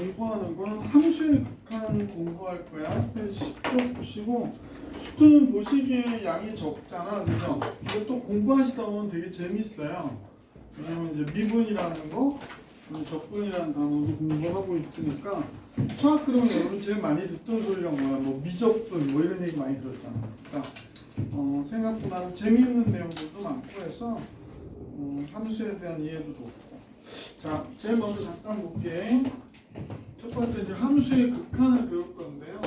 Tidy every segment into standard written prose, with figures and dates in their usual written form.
공부하는 건 함수의 극한 공부할 거야. 페이지 10쪽 보시고 수트는 보시기에 양이 적잖아. 그죠? 이거 또 공부하시다 보면 되게 재밌어요. 왜냐면 이제 미분이라는 거, 적분이라는 단어도 공부하고 있으니까 수학 그러면 여러분 제일 많이 듣던 소리가 뭐야? 뭐 미적분 뭐 이런 얘기 많이 들었잖아. 그러니까 생각보다는 재미있는 내용들도 많고 해서 함수에 대한 이해도 좋고. 자, 제일 먼저 잠깐 볼게. 첫 번째 이제 함수의 극한을 배울 건데요.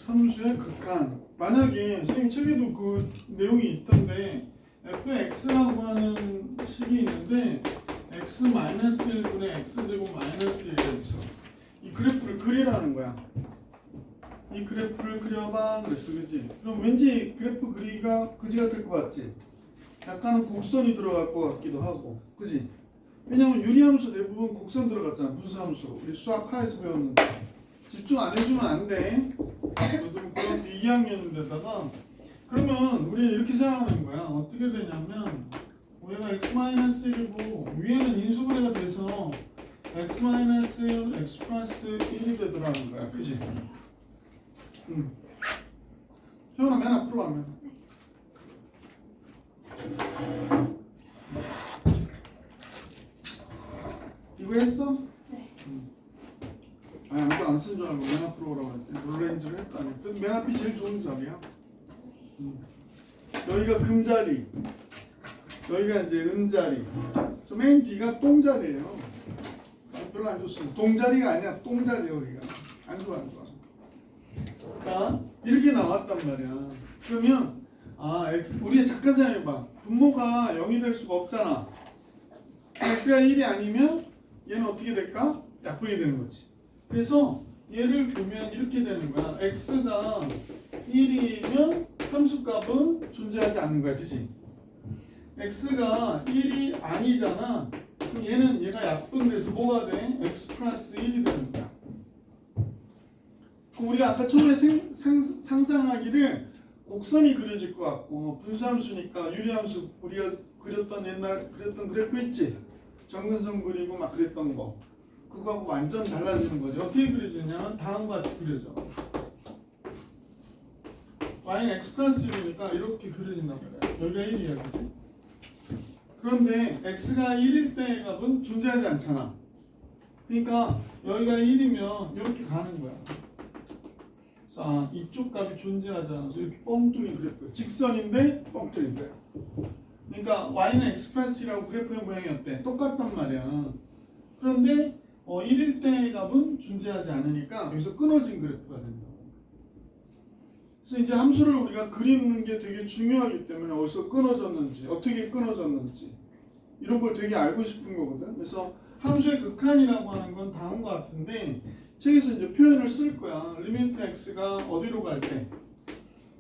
함수의 극한. 만약에 선생님 책에도 그 내용이 있던데 fx라고 하는 식이 있는데 x-1분의 x제곱 마이너스 1이 있어. 이 그래프를 그리라는 거야. 이 그래프를 그려봐 그랬어, 그지? 그럼 왠지 그래프 그리기가 그지 같을 것 같지? 약간은 곡선이 들어갈 것 같기도 하고, 그지? 왜냐면 유리함수 대부분 곡선 들어갔잖아, 분수함수. 우리 수학 하에서 배웠는데 집중 안 해주면 안 돼. 너희들은 고등학교 2학년인데다가 그러면 우리는 이렇게 생각하는 거야. 어떻게 되냐면 얘가 x-1이고 위에는 인수분해가 돼서 x-1 x 플러스 1이 되더라는 거야, 그지? 혜원아 맨 앞으로 가면 이거 했어? 네. 아니 아무도 안 쓴 줄 알고 맨 앞으로 오라고 했더니 롤렌즈를 했다니. 그래도 맨 앞이 제일 좋은 자리야. 여기가 금자리, 여기가 이제 은자리, 저 맨 뒤가 똥자리예요. 별로 안 좋습니다. 동자리가 아니라 똥자리예요. 여기가 안 좋아, 안 좋아. 자, 이렇게 나왔단 말이야. 그러면 x 우리 잠깐 생각해봐. 분모가 0이 될 수가 없잖아. x가 1이 아니면 얘는 어떻게 될까? 약분이 되는 거지. 그래서 얘를 보면 이렇게 되는 거야. x가 1이면 함수값은 존재하지 않는 거야, 그치? x가 1이 아니잖아. 그럼 얘가 약분돼서 뭐가 돼? x 플러스 1이 되는 거야. 우리가 아까 처음에 상상하기를 곡선이 그려질 것 같고 분수함수니까 유리함수 우리가 옛날 그렸던 그래프 있지? 정근선 그리고 막 그랬던 거 그거하고 완전 달라지는 거죠. 어떻게 그려지냐면 다음과 같이 그려져. y는 x 플러스 1이니까 이렇게 그려진단 말이야. 여기가 1이야, 그치? 그런데 x가 1일 때의 값은 존재하지 않잖아. 그러니까 여기가 1이면 이렇게 가는 거야. 자, 이쪽 값이 존재하지 않아서 이렇게 뻥뚫린 그래프. 직선인데 뻥뚫린 거야. 그러니까 y는 x 플러스 1하고 그래프의 모양이 어때? 똑같단 말이야. 그런데 1일 때의 값은 존재하지 않으니까 여기서 끊어진 그래프가 된다. 그래서 이제 함수를 우리가 그리는 게 되게 중요하기 때문에 어디서 끊어졌는지, 어떻게 끊어졌는지 이런 걸 되게 알고 싶은 거거든. 그래서 함수의 극한이라고 하는 건 다음과 같은데 책에서 이제 표현을 쓸 거야. 리미트 x가 어디로 갈 때?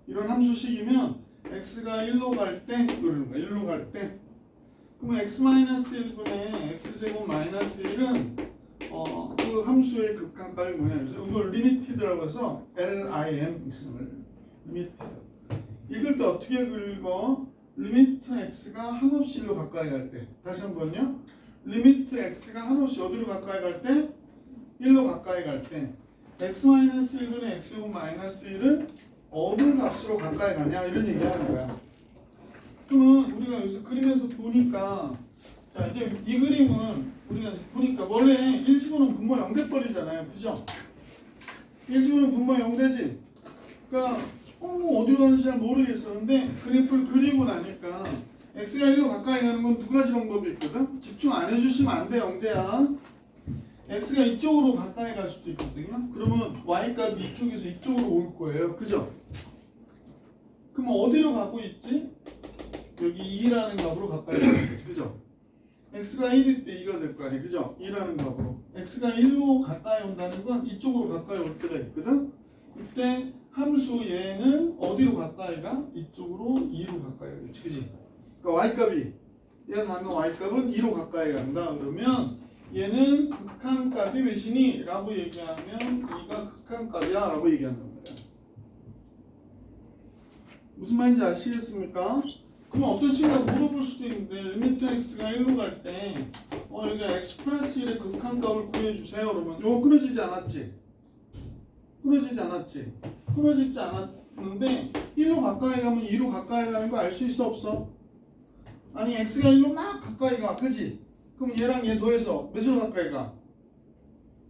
이런 함수식이면 x가 1로 갈 때 그러는 거야. 1로 갈 때. 그러면 x-1분의 x제곱 마이너스 1은 그 함수의 극한값이 뭐냐? 그래서 이걸 리미티드라고 해서 LIM 있음을 리미티드. 읽을 때 어떻게 읽어? 리미트 x가 한없이 1로 가까이 갈 때. 다시 한번요. 리미트 x가 한없이 어디로 가까이 갈 때? 1로 가까이 갈 때 x-1분의 x제곱 마이너스 1은 어느 값으로 가까이 가냐 이런 얘기 하는 거야. 그러면 우리가 여기서 그림에서 보니까 자 이제 이 그림은 우리가 보니까 원래 1 집어넣으면 분모 0돼 버리잖아요, 그죠? 1 집어넣으면 분모 0되지. 그러니까 어디로 가는지 잘 모르겠어. 근데 그래프를 그리고 나니까 x가 1로 가까이 가는 건 두 가지 방법이 있거든. 집중 안 해주시면 안 돼, 영재야. x가 이쪽으로 가까이 갈 수도 있거든요. 그러면 y값이 이쪽에서 이쪽으로 올 거예요, 그죠? 그럼 어디로 가고 있지? 여기 2라는 값으로 가까이 가는 거지, 그죠? x가 1일 때 2가 될 거 아니에요, 그죠? 2라는 값으로 x가 1로 가까이 온다는 건 이쪽으로 가까이 올 때가 있거든. 이때 함수 얘는 어디로 가까이 가? 이쪽으로 2로 가까이 가겠지, 그지? 그러니까 y값이 얘가 가면 y값은 2로 가까이 간다 그러면 얘는 극한값이 몇이니? 라고 얘기하면 2가 극한값이야 라고 얘기한단 말이야. 무슨 말인지 아시겠습니까? 그럼 어떤 친구가 물어볼 수도 있는데 리미트 x가 1로 갈 때 여기가 x 플러스 1의 극한값을 구해주세요. 그러면 이거 끊어지지 않았지? 끊어지지 않았지? 끊어지지 않았는데 1로 가까이 가면 2로 가까이 가는 거 알 수 있어 없어? 아니 x가 1로 막 가까이 가 그지? 그럼 얘랑 얘 더해서 몇으로 가까이 가?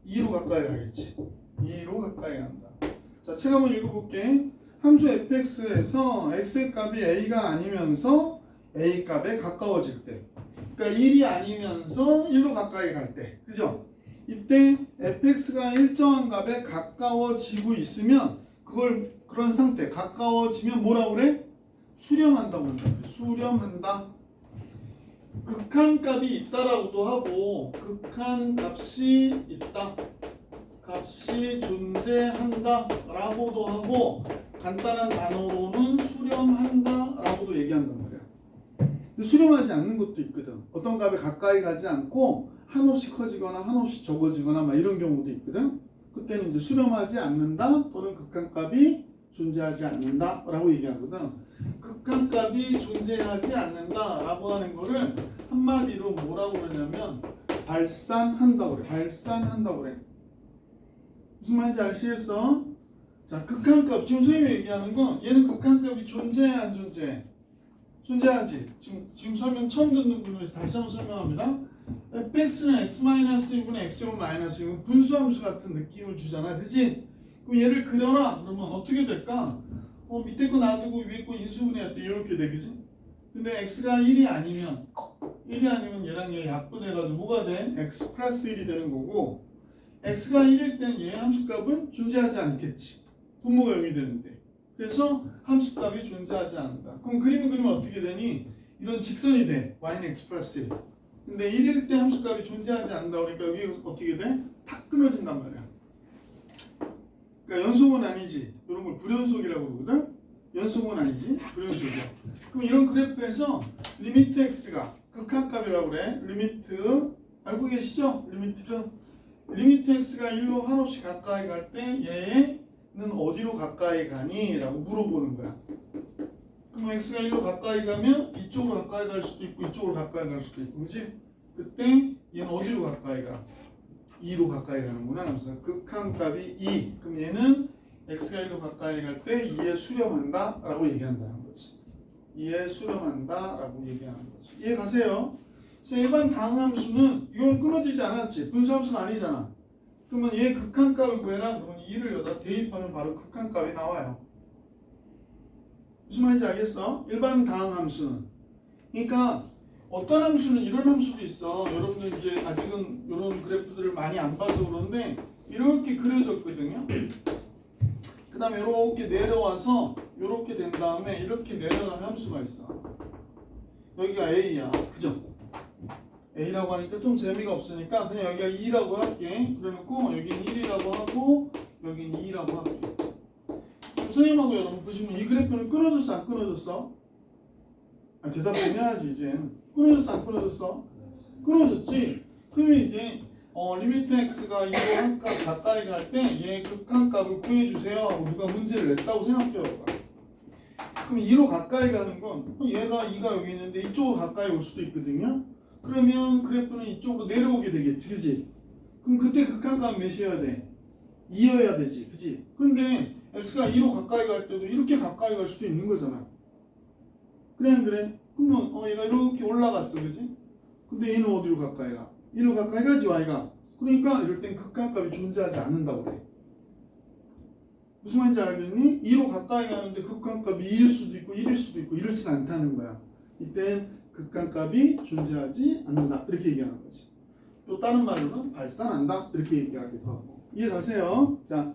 2로 가까이 가겠지. 2로 가까이 간다. 자, 책 한번 읽어볼게. 함수 fx에서 x의 값이 a가 아니면서 a 값에 가까워질 때, 그러니까 1이 아니면서 1로 가까이 갈 때, 그죠? 이때 fx가 일정한 값에 가까워지고 있으면 그런 상태, 가까워지면 뭐라고 그래? 수렴한다고 한다. 수렴한다. 극한값이 있다라고도 하고 극한값이 있다, 값이 존재한다 라고도 하고 간단한 단어로는 수렴한다 라고도 얘기한단 말이야. 근데 수렴하지 않는 것도 있거든. 어떤 값에 가까이 가지 않고 한없이 커지거나 한없이 적어지거나 막 이런 경우도 있거든. 그때는 이제 수렴하지 않는다 또는 극한값이 존재하지 않는다 라고 얘기하거든. 극한값이 존재하지 않는다 라고 하는 거를 한마디로 뭐라고 그러냐면 발산한다고 그래. 발산한다고 그래. 무슨 말인지 아시겠어? 자, 극한값. 지금 선생님이 얘기하는 건 얘는 극한값이 존재해 안 존재해? 존재하지. 지금 설명 처음 듣는 분을 위해서 다시 한번 설명합니다. fx는 x-1분의 x-6 분수함수 같은 느낌을 주잖아. 그치? 그럼 얘를 그려라. 그러면 어떻게 될까? 밑에 거 놔두고 위에 거 인수분해할 때 이렇게 돼. 그치? 근데 x가 1이 아니면 얘랑 얘 약분해가지고 뭐가 돼? x 플러스 1이 되는 거고 x가 1일 때는 얘 함수값은 존재하지 않겠지. 분모가 0이 되는데. 그래서 함수값이 존재하지 않는다. 그럼 그림을 그리면 어떻게 되니? 이런 직선이 돼. y는 x 플러스 1. 근데 1일 때 함수값이 존재하지 않는다. 그러니까 여기 어떻게 돼? 탁 끊어진단 말이야. 그러니까 연속은 아니지. 이런 걸 불연속이라고 그러거든. 연속은 아니지. 불연속이야. 그럼 이런 그래프에서 리미트 x가 극한값이라고 그래. 리미트 알고 계시죠? 리미트 x가 1로 한없이 가까이 갈 때 얘는 어디로 가까이 가니? 라고 물어보는 거야. 그럼 x가 1로 가까이 가면 이쪽으로 가까이 갈 수도 있고 이쪽으로 가까이 갈 수도 있고 그치? 그때 얘는 어디로 가까이 가? 2로 가까이 가는구나. 그래서 극한값이 2. 그럼 얘는 x가 1로 가까이 갈 때 2에 수렴한다 라고 얘기한다는 거지. 2에 수렴한다 라고 얘기하는 거지. 이해 가세요? 그래서 일반 다항함수는 이건 끊어지지 않았지. 분수함수는 아니잖아. 그러면 얘 극한값을 구해라. 그러면 2를 여기다 대입하면 바로 극한값이 나와요. 무슨 말인지 알겠어? 일반 다항함수는. 그러니까 어떤 함수는 이런 함수도 있어. 여러분들 이제 아직은 이런 그래프들을 많이 안 봐서 그런데 이렇게 그려졌거든요. 그 다음에 이렇게 내려와서 이렇게 된 다음에 이렇게 내려가는 함수가 있어. 여기가 A야. 그죠? A라고 하니까 좀 재미가 없으니까 그냥 여기가 2라고 할게. 그래놓고 여기는 1이라고 하고 여기는 2라고 할게. 선생님하고 여러분 보시면 이 그래프는 끊어졌어 안 끊어졌어? 대답 좀 해야지 이제. 끊어졌어 안 끊어졌어? 끊어졌지? 그러면 이제 리미트 x가 2로 한 값 가까이 갈 때 얘 극한값을 구해주세요 하고 누가 문제를 냈다고 생각해요. 그럼 2로 가까이 가는 건 얘가 2가 여기 있는데 이쪽으로 가까이 올 수도 있거든요. 그러면 그래프는 이쪽으로 내려오게 되겠지. 그치? 그럼 그때 극한값 몇이어야 돼? 2여야 되지. 그치? 근데 x가 2로 가까이 갈 때도 이렇게 가까이 갈 수도 있는 거잖아. 그래 안 그래? 그러면 얘가 이렇게 올라갔어. 그치? 근데 얘는 어디로 가까이 가? 1로 가까이 가지 y가. 그러니까 이럴 땐 극한값이 존재하지 않는다고 그래. 무슨 말인지 알겠니? 2로 가까이 가는데 극한값이 2일 수도 있고 1일 수도 있고 이렇진 않다는 거야. 이땐 극한값이 존재하지 않는다. 이렇게 얘기하는 거지. 또 다른 말로는 발산한다. 이렇게 얘기하기도 하고. 이해 가세요? 자,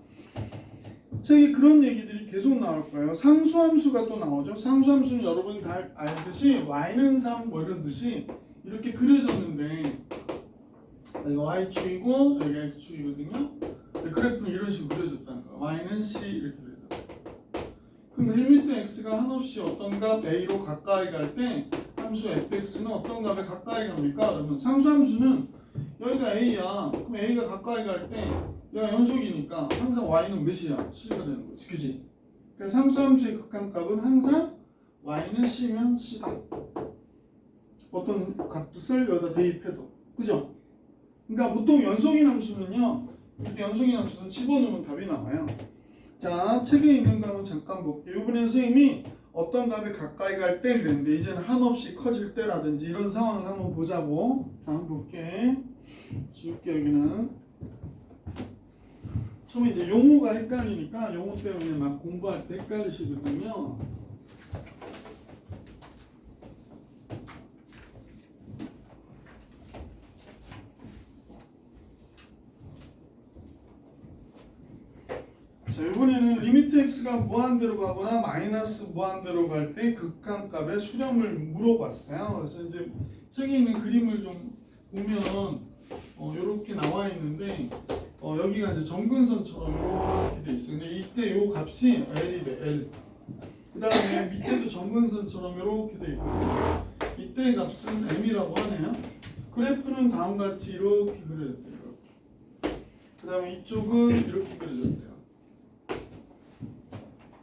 책에 그런 얘기들이 계속 나올 거예요. 상수함수가 또 나오죠. 상수함수는 여러분이 다 알듯이 y는 3 뭐 이런 듯이 이렇게 그려졌는데 여기가 y축이고 여기가 x축이거든요. 그래프는 이런 식으로 그려졌다는 거야. y는 c 이렇게 그려졌다. 그럼 리미트 x가 한없이 어떤 값 a로 가까이 갈 때 함수 fx는 어떤 값에 가까이 갑니까? 그러면 상수함수는 여기가 a야. 그럼 a가 가까이 갈 때 얘가 연속이니까 항상 y는 몇이야? c가 되는 거지. 그치? 그래서 상수함수의 극한값은 항상 y는 c면 c다. 어떤 값을 여기다 대입해도. 그죠? 그러니까 보통 연속인 함수는요. 이렇게 연속인 함수는 집어넣으면 답이 나와요. 자, 책에 있는 거 한번 잠깐 볼게요. 이번엔 선생님이 어떤 값에 가까이 갈 때 이랬는데 이제는 한없이 커질 때라든지 이런 상황을 한번 보자고. 자, 한번 볼게. 지울게 여기는. 처음에 이제 용어가 헷갈리니까 용어 때문에 막 공부할 때 헷갈리시거든요. 자, 이번에는 리미트 x가 무한대로 가거나 마이너스 무한대로 갈 때 극한값의 수렴을 물어봤어요. 그래서 이제 책에 있는 그림을 좀 보면 이렇게 나와 있는데 여기가 이제 점근선처럼 이렇게 돼 있어요. 근데 이때 요 값이 L이래, L. 그 다음에 밑에도 점근선처럼 이렇게 돼 있고 이때 값은 M이라고 하네요. 그래프는 다음과 같이 이렇게 그려졌대요. 이렇게. 그 다음에 이쪽은 이렇게 그려졌대요.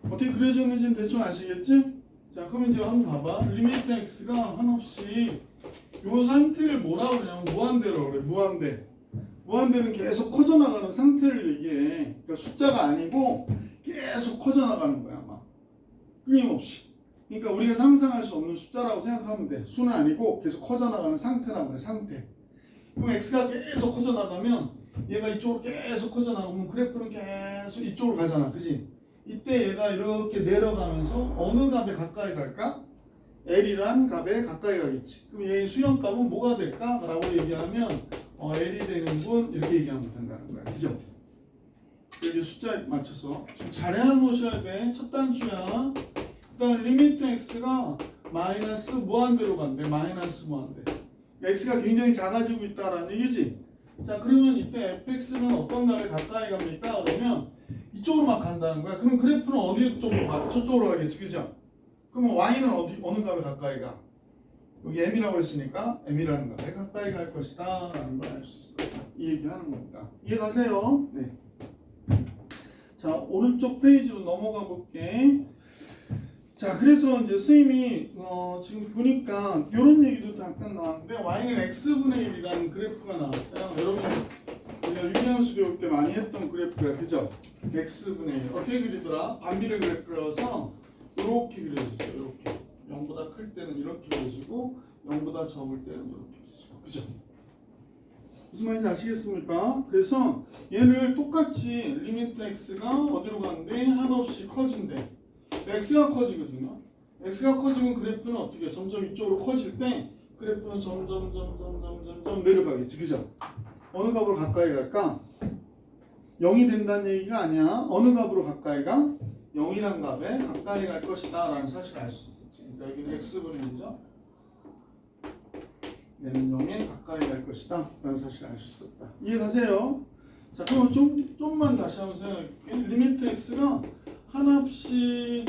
어떻게 그려졌는지는 대충 아시겠지? 자, 그럼 이제 한번 봐봐. 리미트 x가 한없이 요 상태를 뭐라고 그러냐면 무한대로 그래. 무한대. 무한대는 계속 커져나가는 상태를 얘기해. 그러니까 숫자가 아니고 계속 커져나가는 거야, 아마. 끊임없이. 그러니까 우리가 상상할 수 없는 숫자라고 생각하면 돼. 수는 아니고 계속 커져나가는 상태라고 그래, 상태. 그럼 x가 계속 커져나가면 얘가 이쪽으로 계속 커져나가면 그래프는 계속 이쪽으로 가잖아, 그지? 이때 얘가 이렇게 내려가면서 어느 값에 가까이 갈까? L이란 값에 가까이 가겠지. 그럼 얘의 수렴값은 뭐가 될까? 라고 얘기하면 L이 되는 분 이렇게 얘기하면 된다는 거야. 그죠? 여기 숫자에 맞춰서 지금 잘 해놓으셔야 돼. 첫 단추야. 일단 리미트 x가 마이너스 무한대로 간대. 마이너스 무한대. x가 굉장히 작아지고 있다라는 얘기지. 자, 그러면 이때 fx는 어떤 값에 가까이 갑니까? 그러면 이쪽으로 막 간다는 거야. 그럼 그래프는 어디 쪽으로 가? 저쪽으로 가겠지, 그죠? 그러면 y는 어느 값에 가까이 가? 여기 m이라고 했으니까 m이라는 값에 가까이 갈 것이다 라는 걸 알 수 있어. 이 얘기하는 겁니다. 이해가세요? 네. 자, 오른쪽 페이지로 넘어가 볼게. 자, 그래서 이제 선생님이 지금 보니까 이런 얘기도 잠깐 나왔는데 y는 x분의 1이라는 그래프가 나왔어요. 여러분 우리가 유기함수 배울 때 많이 했던 그래프가 그죠? x분의 1 어떻게 그리더라? 반비례 그래프라서 이렇게 그려졌어요. 이렇게 0보다 클 때는 이렇게 그려지고 0보다 적을 때는 이렇게 그려지고 그죠? 무슨 말인지 아시겠습니까? 그래서 얘를 똑같이 리미트 x가 어디로 가는데 한없이 커진대. x가 커지거든요. x가 커지면 그래프는 어떻게 점점 이쪽으로 커질 때 그래프는 점점 내려가겠지, 그죠? 어느 값으로 가까이 갈까? 0이 된다는 얘기가 아니야. 어느 값으로 가까이 가? 0이란 값에 가까이 갈 것이다 라는 사실을 알 수 있었지. 그러니까 여기는 x분의 1이죠. 얘는 0에 가까이 갈 것이다 라는 사실을 알 수 있었다. 이해가세요? 자, 그럼 좀만 다시 한번 생각해볼게. 리미트 x가 한없이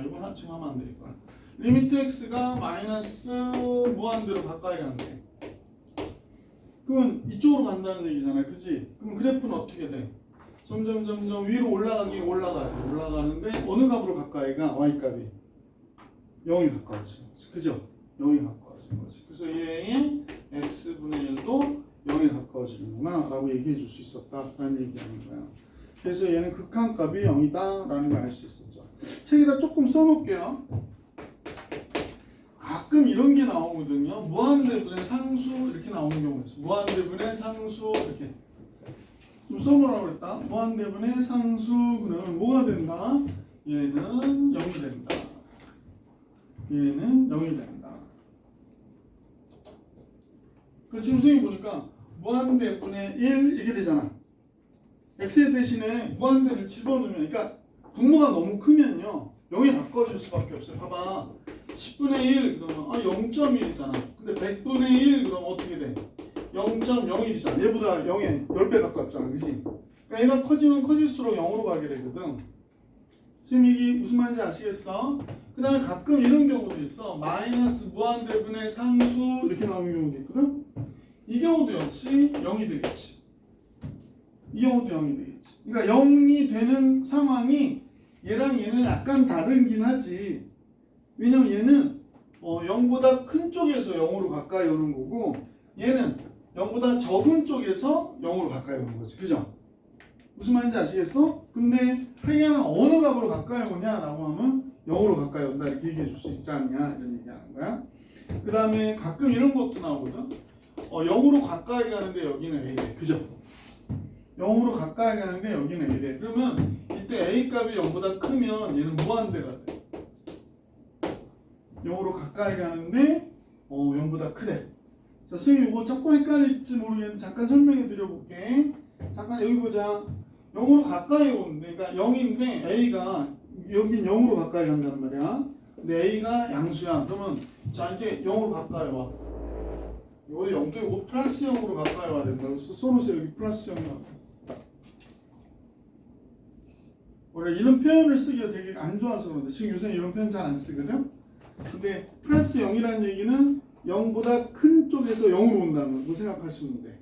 이건 지금 하면 안 되겠구나. 리미트 x가 마이너스 무한대로 가까이 가는데 그러면 이쪽으로 간다는 얘기잖아요, 그치? 그럼 그래프는 어떻게 돼? 점점 위로 올라가긴 올라가는데 어느 값으로 가까이 가? y값이 0이 가까워지는 거지, 그죠? 0이 가까워지는 거지. 그래서 얘의 x분의 1도 0이 가까워지는구나 라고 얘기해 줄 수 있었다 라는 얘기하는 거야. 그래서 얘는 극한값이 0이다 라는 걸 알 수 있었죠. 책에다 조금 써놓을게요. 가끔 이런 게 나오거든요. 무한대분의 상수 이렇게 나오는 경우가 있어요. 무한대분의 상수 이렇게 좀 써보라고 그랬다. 무한대분의 상수 그러면 뭐가 된다? 얘는 0이 된다. 얘는 0이 된다. 그 지금 선생님 보니까 무한대분의 1 이렇게 되잖아. x의 대신에 무한대를 집어넣으면, 그러니까 분모가 너무 크면요 0에 가까워질 수밖에 없어요. 봐봐, 10분의 1 그러면 0.1이잖아. 근데 100분의 1 그러면 어떻게 돼? 0.01이잖아. 얘보다 0에 10배 가깝잖아, 그치? 그러니까 얘가 커지면 커질수록 0으로 가게 되거든. 지금 이게 무슨 말인지 아시겠어? 그 다음에 가끔 이런 경우도 있어. 마이너스 무한대분의 상수 이렇게 나오는 경우도 있거든. 이 경우도 역시 0이 되겠지. 이 경우도 0이 되겠지. 그러니까 0이 되는 상황이 얘랑 얘는 약간 다르긴 하지. 왜냐면 얘는 0보다 큰 쪽에서 0으로 가까이 오는 거고 얘는 0보다 적은 쪽에서 0으로 가까이 오는 거지. 그죠? 무슨 말인지 아시겠어? 근데 하이에나는 어느 값으로 가까이 오냐라고 하면 0으로 가까이 온다 이렇게 얘기해 줄 수 있지 않냐 이런 얘기하는 거야. 그 다음에 가끔 이런 것도 나오거든. 0으로 가까이 가는데 여기는 A래. 그죠? 0으로 가까이 가는데 여기는 A래. 그러면 이때 A 값이 0보다 크면 얘는 무한대가 돼. 0으로 가까이 가는데 0보다 크대. 자, 선생님 이거 조금 헷갈릴지 모르겠는데 잠깐 설명해 드려볼게. 잠깐 여기 보자. 0으로 가까이 오는데 그러니까 0인데 A가 여긴 0으로 가까이 간단 말이야. 근데 A가 양수야. 그러면 자 이제 0으로 가까이 와. 이거 0도 이거 플러스 0으로 가까이 와야 된다. 써놓으세요. 여기 플러스 0이라고. 원래 이런 표현을 쓰기가 되게 안 좋아서 그런데 지금 요새 이런 표현 잘 안 쓰거든. 근데 플러스 0이라는 얘기는 0보다 큰 쪽에서 0으로 온다는 거 생각하시면 돼.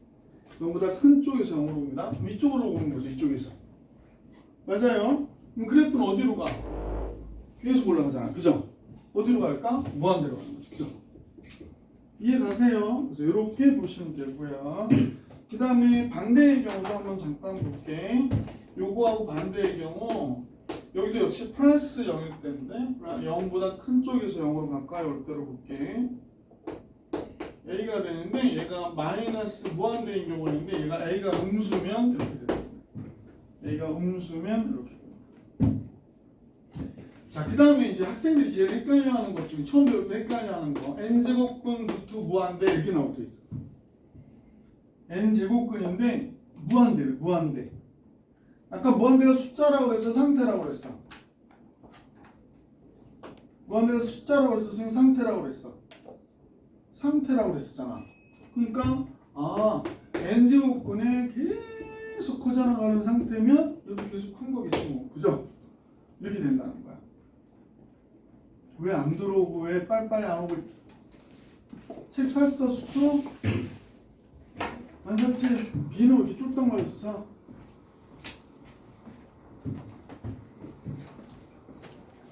0보다 큰 쪽에서 0으로 옵니다. 이쪽으로 오는 거죠. 이쪽에서. 맞아요. 그럼 그래프는 어디로 가? 계속 올라가잖아. 그죠? 어디로 갈까? 무한대로 가는 거죠. 그죠? 이해 가세요? 그래서 이렇게 보시면 되고요. 그 다음에 반대의 경우도 한번 잠깐 볼게. 요거하고 반대의 경우 여기도 역시 플러스 0일 때인데 0보다 큰 쪽에서 0으로 가까이 올 때로 볼게. A가 되는데 얘가 마이너스 무한대인 경우가 있는데 얘가 A가 음수면 이렇게 됩니다. A가 음수면 이렇게 됩니다. 자, 그 다음에 이제 학생들이 제일 헷갈려하는 것 중에 처음 배울 때 헷갈려하는 거 n제곱근 루트 무한대 이렇게 나올 때 있어. n제곱근인데 무한대를 무한대. 아까 무한대가 숫자라고 그랬어, 상태라고 그랬어? 무한대가 숫자라고 그랬어, 선생님 상태라고 그랬어? 상태라고 그랬었잖아. 그러니까 n제곱근에 계속 커져나가는 상태면 여기 계속 큰 거겠지 뭐. 그죠? 이렇게 된다는 거야. 왜 안 들어오고 왜 빨리빨리 안 오고. 책 샀어 수투? 안 샀지? 비는 이렇게 쫄딱 말했어.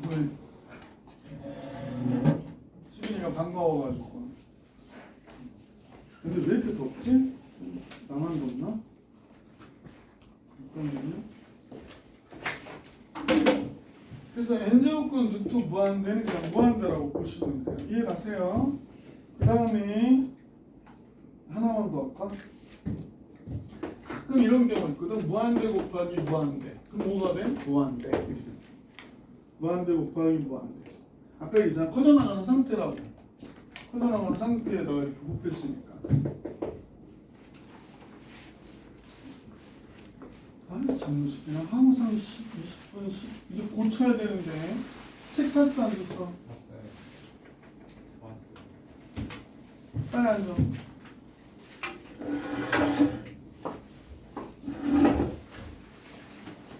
왜? 수빈이가 반가워가지고. 근데 왜 이렇게 덥지? 나만 덥나? 잠깐만요. 그래서 n제곱근 루트 무한대는 그냥 무한대라고 보시면 돼요. 이해 가세요? 그 다음에 하나만 더 할까? 가끔 이런 경우 있거든. 무한대 곱하기 무한대. 그럼 뭐가 돼? 무한대. 무한대 곱하기 무한대. 아까 얘기했잖아. 커져나가는 상태라고. 커져나가는 상태에다가 이렇게 곱했으니까. 잠시 그냥 항상 10, 20분 이제 고쳐야 되는데 책 샀어 안 샀어? 네. 빨리 앉아.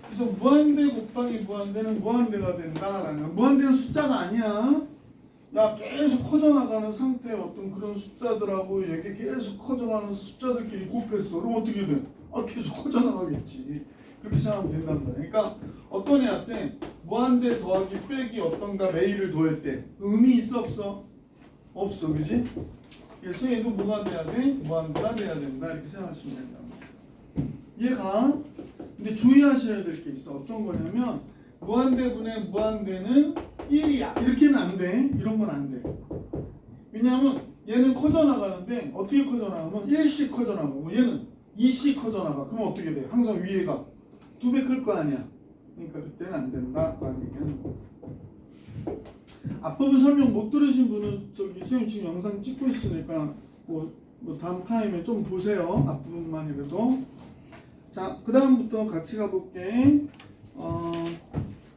그래서 무한대 곱하기 무한대는 무한대가 된다라는 거야. 무한대는 숫자가 아니야. 야 계속 커져나가는 상태의 어떤 그런 숫자들하고 이게 계속 커져가는 숫자들끼리 곱했어. 그럼 어떻게 돼? 계속 커져나가겠지. 그렇게 생각하면 된단 말이야. 그러니까 어떤 애한테 무한대 더하기 빼기 어떤가 A를 더할 때 의미 있어 없어? 없어. 그지? 그래서 얘도 뭐가 돼야 돼? 무한대가 돼야 된다. 이렇게 생각하시면 된다. 얘가 근데 주의하셔야 될 게 있어. 어떤 거냐면 무한대분의 무한대는 1이야. 이렇게는 안 돼. 이런 건 안 돼. 왜냐하면 얘는 커져나가는데 어떻게 커져나가면 1씩 커져나가고 얘는 2씩 커져나가. 그럼 어떻게 돼? 항상 위에가 2배 클 거 아니야. 그러니까 그때는 안 된다. 라는 얘기하는 거. 앞부분 설명 못 들으신 분은 저기 선생님 지금 영상 찍고 있으니까 뭐 다음 타임에 좀 보세요. 앞부분만이라도. 자, 그 다음부터 같이 가볼게.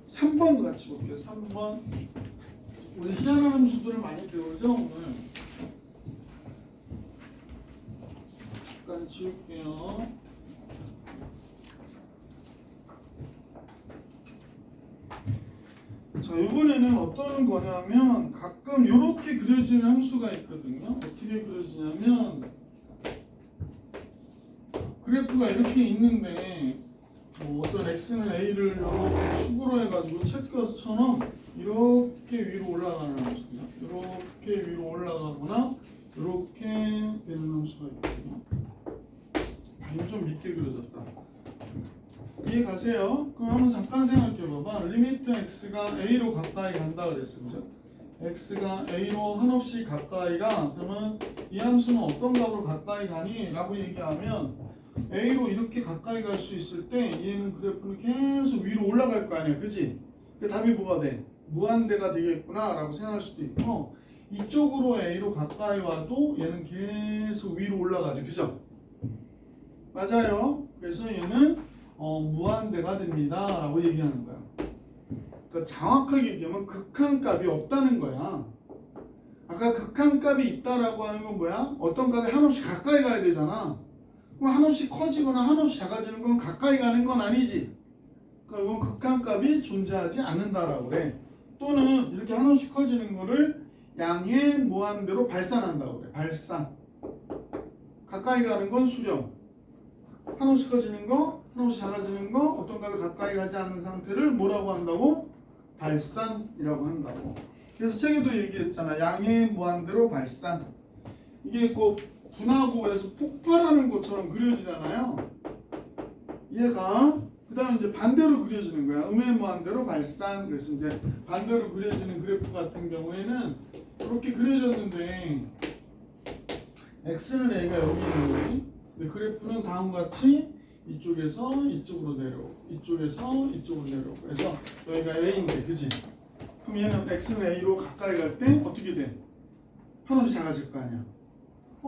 3번 같이 볼게요. 3번. 우리 희한한 함수들을 많이 배우죠 오늘. 잠깐 지울게요. 자, 이번에는 어떤 거냐면 가끔 이렇게 그려지는 함수가 있거든요. 어떻게 그려지냐면 그래프가 이렇게 있는데 뭐 어떤 x는 a를 이렇게 축으로 거꾸로 해가지고 책 것처럼 이렇게 위로 올라가는 함수입니다. 이렇게 위로 올라가거나 이렇게 되는 함수가 있거든요. 이거 좀 밑에 그려졌다. 이해 가세요? 그럼 한번 잠깐 생각해봐봐. 리미트 x가 a로 가까이 간다 그랬어, 그죠? x가 a로 한없이 가까이 가. 그러면 이 함수는 어떤 값으로 가까이 가니? 라고 얘기하면 a로 이렇게 가까이 갈 수 있을 때 얘는 그래프는 계속 위로 올라갈 거 아니야, 그지? 그 답이 뭐가 돼? 무한대가 되겠구나 라고 생각할 수도 있고, 이쪽으로 a로 가까이 와도 얘는 계속 위로 올라가지, 그죠? 맞아요. 그래서 얘는 무한대가 됩니다 라고 얘기하는 거야. 그러니까 정확하게 얘기하면 극한값이 없다는 거야. 아까 극한값이 있다라고 하는 건 뭐야? 어떤 값이 한없이 가까이 가야 되잖아. 그럼 한없이 커지거나 한없이 작아지는 건 가까이 가는 건 아니지. 그러니까 이건 극한값이 존재하지 않는다라고 그래. 또는 이렇게 한없이 커지는 거를 양의 무한대로 발산한다고 그래. 발산. 가까이 가는 건 수렴. 한없이 커지는 거, 한없이 작아지는 거, 어떤 값이 가까이 가지 않는 상태를 뭐라고 한다고? 발산이라고 한다고. 그래서 책에도 얘기했잖아. 양의 무한대로 발산. 이게 꼭 분하고 해서 폭발하는 것처럼 그려지잖아요. 얘가 그 다음에 이제 반대로 그려지는 거야. 음의 무한대로 발산. 그래서 이제 반대로 그려지는 그래프 같은 경우에는 이렇게 그려졌는데 x는 a가 여기 있는 거지. 근데 그래프는 다음과 같이 이쪽에서 이쪽으로 내려오고 이쪽에서 이쪽으로 내려오고 그래서 여기가 a인데, 그지? 그럼 얘는 x는 a로 가까이 갈 때 어떻게 돼? 한없이 작아질 거 아니야.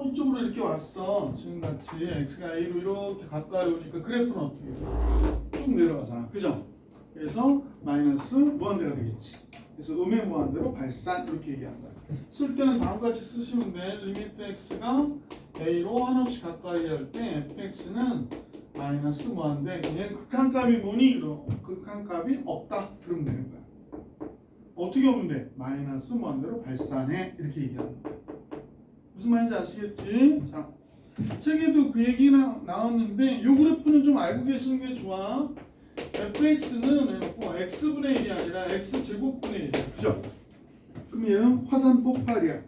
이쪽으로 이렇게 왔어. 지금같이 x가 a로 이렇게 가까이 오니까 그래프는 어떻게 돼? 쭉 내려가잖아, 그죠? 그래서 마이너스 무한대가 되겠지. 그래서 음의 무한대로 발산 이렇게 얘기한다. 쓸 때는 다음과 같이 쓰시면 돼. 리미트 x가 a로 한없이 가까이 할 때 fx는 마이너스 무한대. 얘는 극한값이 뭐니? 극한값이 없다. 그러면 되는 거야. 어떻게 하면 돼? 마이너스 무한대로 발산해. 이렇게 얘기하는 거야. 무슨 말인지 아시겠지? 자, 책에도 그 얘기 나왔는데 이 그래프는 좀 알고 계시는 게 좋아. fx는 해놓고 x분의 1이 아니라 x제곱분의 1이야. 그죠? 그럼 얘는 화산 폭발이야.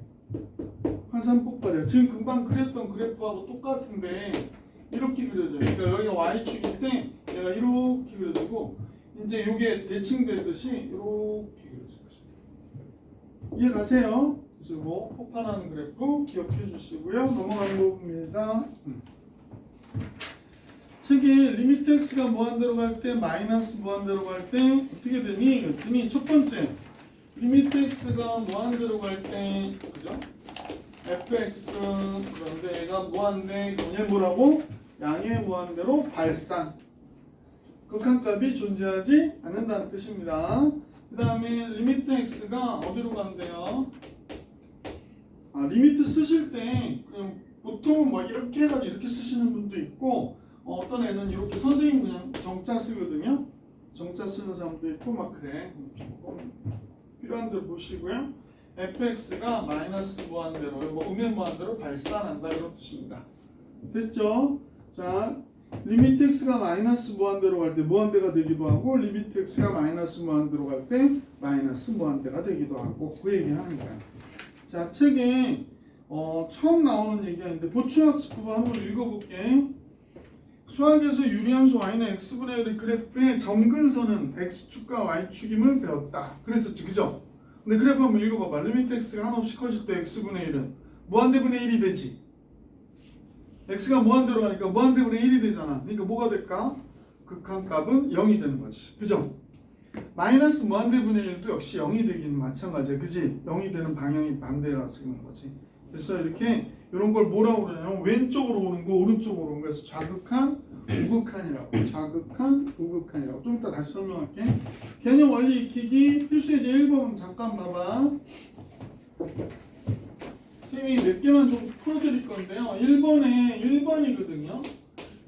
화산 폭발이야. 지금 금방 그렸던 그래프하고 똑같은데 이렇게 그려져요. 그러니까 여기가 y축일 때 얘가 이렇게 그려지고 이제 이게 대칭되듯이 이렇게 그려질 것입니다. 이해 가세요? 그리고 폭발하는 그래프 기억해 주시고요. 넘어가는 부분입니다. 책에 리미트 x가 무한대로 갈 때 마이너스 무한대로 갈 때 어떻게 되니? 그랬더니 첫 번째 리미트 x가 무한대로 갈 때 그죠? fx 그런데 얘가 무한대 얘 뭐라고? 양의 무한대로 발산. 극한값이 존재하지 않는다는 뜻입니다. 그 다음에 리미트 x가 어디로 간대요? 리미트 쓰실 때 그냥 보통은 뭐 이렇게 해가지고 이렇게 쓰시는 분도 있고 어떤 애는 이렇게 선생님 그냥 정자 쓰거든요. 정자 쓰는 사람도 있고 막 그래. 필요한 대로 보시고요. fx가 마이너스 무한대로 뭐 음의 무한대로 발산한다 이런 뜻입니다. 됐죠? 자, 리미트 x가 마이너스 무한대로 갈 때 무한대가 되기도 하고 리미트 x가 마이너스 무한대로 갈 때 마이너스 무한대가 되기도 하고 그 얘기하는 거야. 자, 책에 처음 나오는 얘기가 있는데 보충학습부분 한번 읽어볼게. 수학에서 유리함수 y는 x분의 1의 그래프의 점근선은 x축과 y축임을 배웠다. 그랬었지, 그죠? 근데 그래프 한번 읽어봐봐. 리미트 x가 한없이 커질 때 x분의 1은 무한대분의 1이 되지. x가 무한대로 가니까 무한대분의 1이 되잖아. 그러니까 뭐가 될까? 극한값은 0이 되는 거지. 그죠? 마이너스 무한대분의 1도 역시 0이 되기는 마찬가지야. 그지? 0이 되는 방향이 반대라 쓰는 거지. 그래서 이렇게 이런 걸 뭐라고 그러냐면 왼쪽으로 오는 거 오른쪽으로 오는 거 해서 좌극한 우극한이라고. 좌극한 우극한이라고. 좀 이따 다시 설명할게. 개념 원리 익히기 필수예제 1번 잠깐 봐봐. 선생님이 몇 개만 좀 풀어드릴 건데요. 1번이거든요.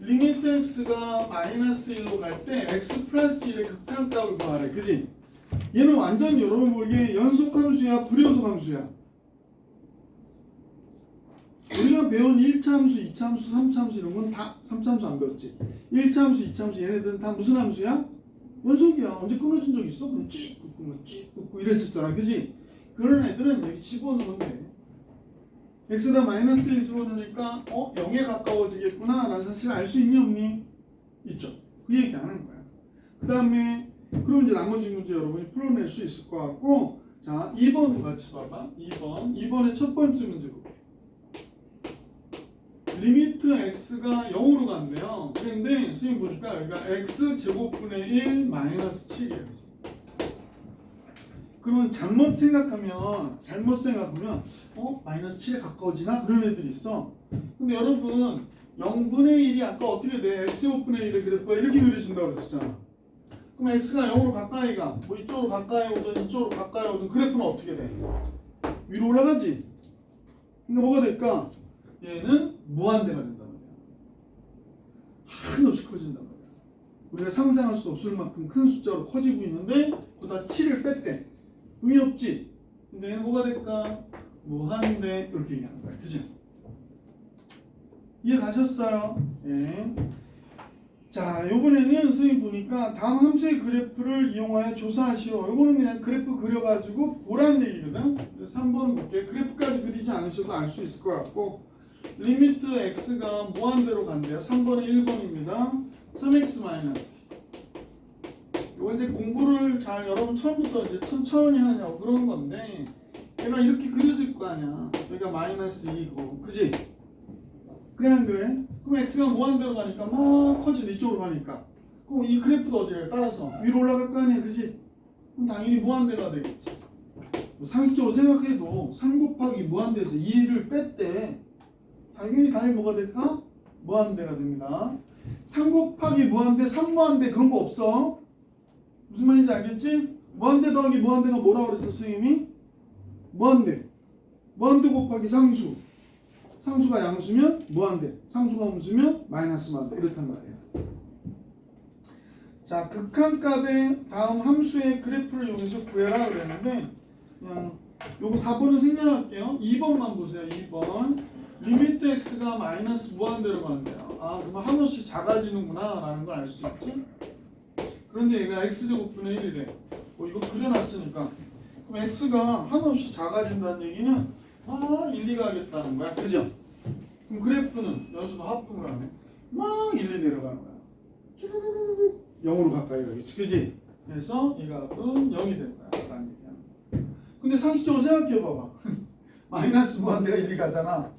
리미트 x가 마이너스 1로 갈 때 x 플러스 1의 극한값을 구하래. 그지? 얘는 완전 여러분 보기에 연속함수야 불연속함수야? 우리가 배운 1차 함수, 2차 함수, 3차 함수 이런 건 다 3차 함수 안 배웠지? 1차 함수, 2차 함수 얘네들은 다 무슨 함수야? 연속이야. 언제 끊어진 적 있어? 그냥 쭉 긋고 쭉 긋고 이랬었잖아. 그지? 그런 애들은 여기 집어넣으면 돼. x에다 마이너스 1 집어넣으니까 0에 가까워지겠구나 라는 사실 알 수 있니 없니? 있죠. 그 얘기하는 거야. 그 다음에 그럼 이제 나머지 문제 여러분이 풀어낼 수 있을 것 같고, 자 2번 같이 봐봐. 2번의 첫 번째 문제 볼게. 리미트 x가 0으로 간대요. 그런데 선생님 보니까 여기가 x 제곱분의 1 마이너스 7이에요. 그러면 잘못 생각하면 마이너스 7에 가까워지나? 그런 애들이 있어. 근데 여러분 0분의 1이 아까 어떻게 돼? x5분의 1의 그래프가 이렇게 그려진다고 그랬었잖아. 그럼 x가 0으로 가까이 가. 뭐 이쪽으로 가까이 오든 이쪽으로 가까이 오든 그래프는 어떻게 돼? 위로 올라가지? 그러니까 뭐가 될까? 얘는 무한대가 된단 말이야. 한없이 커진단 말이야. 우리가 상상할 수 없을 만큼 큰 숫자로 커지고 있는데 거기다 7을 뺐대. 의미 없지? 근데 얘는 뭐가 될까? 무한대 이렇게 얘기하는 거야. 그죠? 이해 가셨어요? 예. 자, 요번에는 선생님 보니까 다음 함수의 그래프를 이용하여 조사하시오. 요거는 그냥 그래프 그려가지고 보라는 얘기거든. 3번은 볼게요. 그래프까지 그리지 않으셔도 알 수 있을 것 같고, 리미트 x가 무한대로 간대요. 3번은 1번입니다. 3x 마이너스. 이거 이제 공부를 잘 여러분 처음부터 이제 천천히 하느냐고 그러는 건데, 얘가 이렇게 그려질 거 아니야. 여기가 마이너스 2고, 그지? 그래 안 그래? 그럼 x가 무한대로 가니까 막 커지는 이쪽으로 가니까. 그럼 이 그래프도 어디래? 따라서 위로 올라갈 거 아니야, 그지? 그럼 당연히 무한대가 되겠지. 뭐 상식적으로 생각해도 3 곱하기 무한대에서 2를 뺐대. 당연히 뭐가 될까? 무한대가 됩니다. 3 곱하기 무한대, 3무한대 그런 거 없어. 무슨 말인지 알겠지? 무한대 더하기 무한대가 뭐라고 그랬어, 선생님이? 무한대. 무한대 곱하기 상수. 상수가 양수면 무한대. 상수가 음수면 마이너스 무한대. 이렇단 말이야. 자, 극한값의 다음 함수의 그래프를 이용해서 구해라 그랬는데, 그냥 요거 4번은 생략할게요. 2번만 보세요. 2번. 리미트 x가 마이너스 무한대로 간대요. 아, 그럼 한없이 작아지는구나 라는 걸 알 수 있지? 그런데 얘가 x제곱분의 1이래. 이거 그려놨으니까. 그럼 x가 한없이 작아진다는 얘기는 일리가 하겠다는 거야. 그죠? 그럼 그래프는 연수도 하품을 하네. 막 1리 내려가는 거야. 쭈르르르 0으로 가까이 가겠지. 그지? 그래서 이 값은 0이 될 거야. 라는 얘기야. 근데 상식적으로 생각해봐봐. 마이너스 무한대가 1리 가잖아.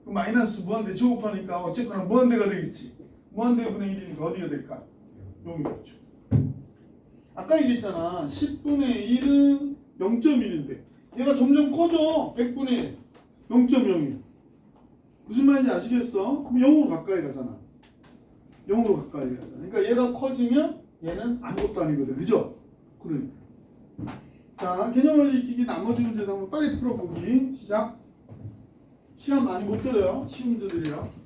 그럼 마이너스 무한대 제곱하니까 어쨌거나 무한대가 되겠지. 무한대분의 1이니까 어디가 될까? 0이겠죠. 아까 얘기했잖아. 10분의 1은 0.1인데 얘가 점점 커져. 100분의 1 0.01. 무슨 말인지 아시겠어? 그럼 0으로 가까이 가잖아. 0으로 가까이 가잖아. 그러니까 얘가 커지면 얘는 아무것도 아니거든. 그죠? 그러니까. 자, 개념을 익히기 나머지 문제도 한번 빨리 풀어보기. 시작. 시간 많이 못 들어요. 쉬운 문제들이라.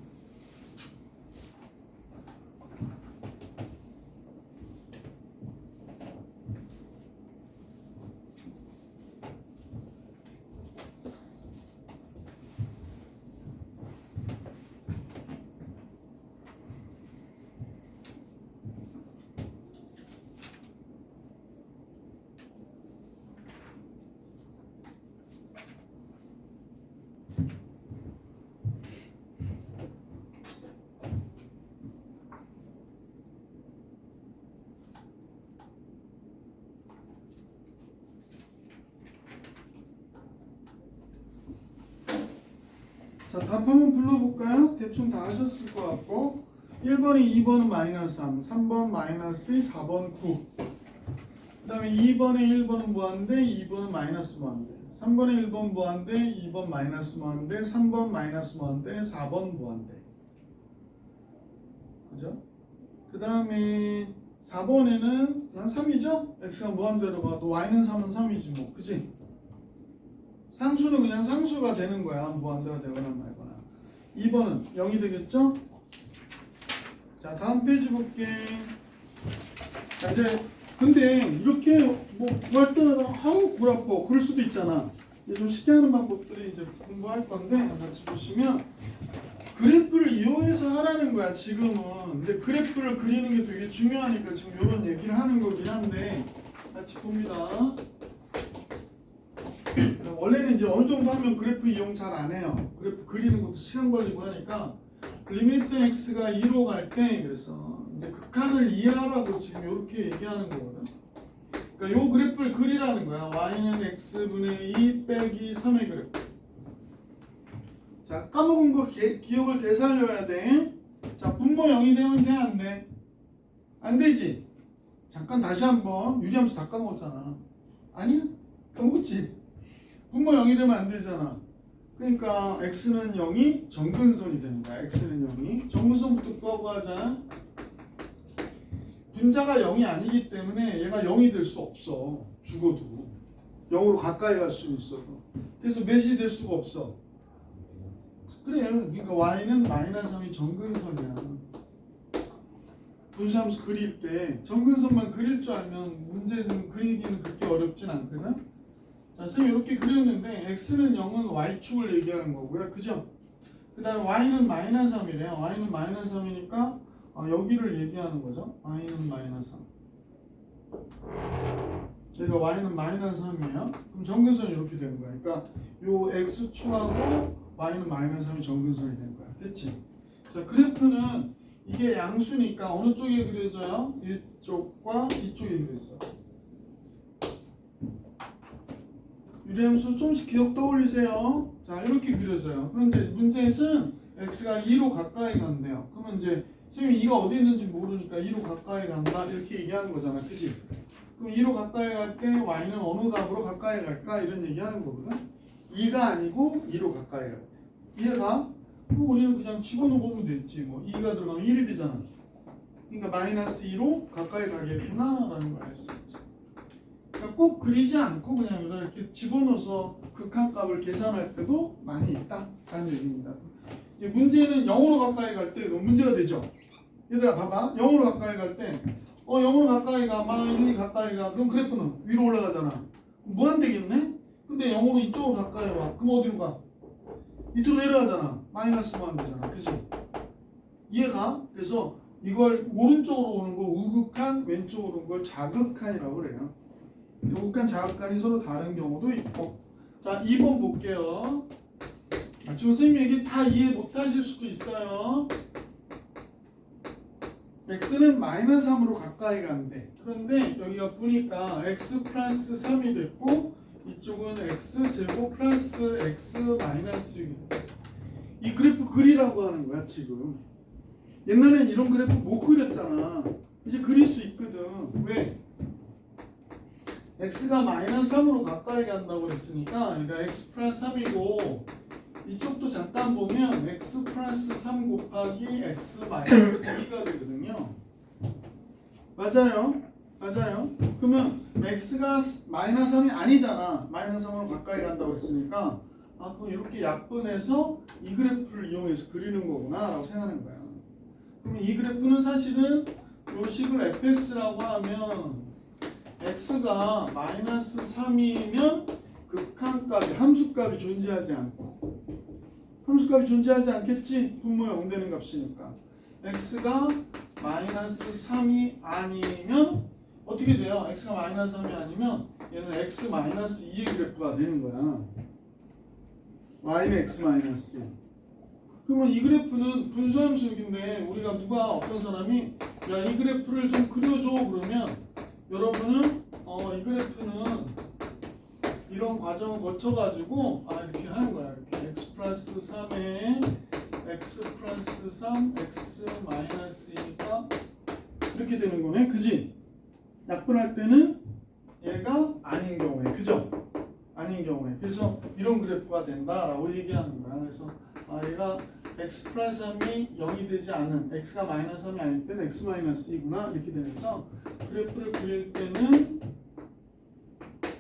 자, 답 한번 불러볼까요? 대충 다 하셨을 것 같고 1번이 2번은 마이너스 3, 3번 마이너스 2, 4번 9. 그 다음에 2번에 1번은 무한대, 2번은 마이너스 무한대. 3번에 1번 무한대, 2번 마이너스 무한대, 3번 마이너스 무한대, 4번 무한대. 그죠? 그 다음에 4번에는 그냥 3이죠? x가 무한대로 가도 y는 3은 3이지 뭐. 그지? 상수는 그냥 상수가 되는 거야. 무한대가 되거나 말거나. 2번은 0이 되겠죠? 자, 다음 페이지 볼게. 자, 이제 근데 이렇게 뭐 구할 때마다 아우 골 아파 그럴 수도 있잖아. 이제 좀 쉽게 하는 방법들이 이제 공부할 건데 같이 보시면 그래프를 이용해서 하라는 거야 지금은. 근데 그래프를 그리는 게 되게 중요하니까 지금 이런 얘기를 하는 거긴 한데 같이 봅니다. 원래는 이제 어느 정도 하면 그래프 이용 잘 안 해요. 그래프 그리는 것도 시간 걸리고 하니까 리미트 x가 2로 갈 때 그래서 이제 극한을 이해하라고 지금 이렇게 얘기하는 거거든. 그러니까 요 그래프를 그리라는 거야. y는 x분의 2 빼기 3의 그래프. 자, 까먹은 거 기억을 되살려야 돼. 자, 분모 0이 되면 돼, 안 돼? 안 되지? 잠깐 다시 한번 유리함수 다 까먹었잖아. 아니야? 까먹었지? 분모 0이 되면 안 되잖아. 그러니까 x는 0이 정근선이 되는 거야. x는 0이 정근선부터 구하자. 분자가 0이 아니기 때문에 얘가 0이 될 수 없어. 죽어도 0으로 가까이 갈 수 있어도. 그래서 몇이 될 수가 없어. 그래. 그러니까 y는 마이너스 3이 정근선이야. 분수함수 그릴 때 정근선만 그릴 줄 알면 문제는 그리기는 그렇게 어렵진 않거든. 자, 선생님 이렇게 그렸는데 x는 0은 y축을 얘기하는 거고요. 그죠? 그 다음에 y는 마이너스 3이래요. y는 마이너스 3이니까 여기를 얘기하는 거죠. y는 마이너스 3. 그러니까 y는 마이너스 3이에요. 그럼 정근선이 이렇게 되는 거야. 그러니까 요 x축하고 y는 마이너스 3이 정근선이 되는 거야. 됐지? 자, 그래프는 이게 양수니까 어느 쪽에 그려져요? 이쪽과 이쪽에 그려져요. 유리함수 조금씩 기억 떠올리세요. 자, 이렇게 그려져요. 그런데 문제에서는 x가 2로 가까이 간대요. 그러면 이제 선생님이 2가 어디 있는지 모르니까 2로 가까이 간다 이렇게 얘기하는 거잖아. 그치? 그럼 2로 가까이 갈 때 y는 어느 값으로 가까이 갈까? 이런 얘기하는 거거든. 2가 아니고 2로 가까이 갈 때. 이해가? 그럼 우리는 그냥 집어넣으면 됐지. 뭐 2가 들어가면 1이 되잖아. 그러니까 마이너스 2로 가까이 가겠구나 라는 걸 알 수 있지. 그러니까 꼭 그리지 않고 그냥 이렇게 집어넣어서 극한값을 계산할 때도 많이 있다라는 얘기입니다. 이제 문제는 0으로 가까이 갈 때 문제가 되죠. 얘들아 봐봐. 0으로 가까이 갈 때 0으로 가까이 가, 막 1이 가까이 가. 그럼 그래프는 위로 올라가잖아. 무한되겠네? 근데 0으로 이쪽으로 가까이 와. 그럼 어디로 가? 밑으로 내려가잖아. 마이너스 무한되잖아. 그치? 이해가? 그래서 이걸 오른쪽으로 오는 거 우극한, 왼쪽으로 오는 걸 자극한이라고 그래요. 우극한, 자극한이 서로 다른 경우도 있고. 자, 2번 볼게요. 지금 선생님 얘기 다 이해 못하실 수도 있어요. x는 마이너스 3으로 가까이 간대. 그런데 여기가 보니까 x 플러스 3이 됐고 이쪽은 x제곱 플러스 x 마이너스 6이 돼. 이 그래프 그리라고 하는 거야 지금. 옛날엔 이런 그래프 못 그렸잖아. 이제 그릴 수 있거든. 왜? x가 마이너스 3으로 가까이 간다고 했으니까 그러니까 x 플러스 3이고 이쪽도 잠깐 보면 x 플러스 3 곱하기 x 마이너스 2가 되거든요. 맞아요? 맞아요? 그러면 x가 마이너스 3이 아니잖아. 마이너스 3으로 가까이 간다고 했으니까 그럼 이렇게 약분해서 이 그래프를 이용해서 그리는 거구나 라고 생각하는 거야. 그러면 이 그래프는 사실은 이 식을 fx라고 하면 x가 마이너스 3이면 극한값이 함수값이 존재하지 않고 함수값이 존재하지 않겠지? 분모 0 되는 값이니까 x가 마이너스 3이 아니면 어떻게 돼요? x가 마이너스 3이 아니면 얘는 x 마이너스 2의 그래프가 되는 거야. y는 x 마이너스 2. 그러면 이 그래프는 분수함수인데 우리가 어떤 사람이 야, 이 그래프를 좀 그려줘 그러면 여러분은 이 그래프는 이런 과정을 거쳐가지고 이렇게 하는 거야. 이렇게 x 플러스 3에 x 플러스 3 x 마이너스 2가 이렇게 되는 거네. 그지? 약분할 때는 얘가 아닌 경우에. 그죠? 아닌 경우에. 그래서 이런 그래프가 된다라고 얘기하는 거야. 그래서 얘가 x 플러스 3이 0이 되지 않은 x가 마이너스 3이 아닐 때는 x 마이너스 2구나 이렇게 되면서 그래프를 그릴 때는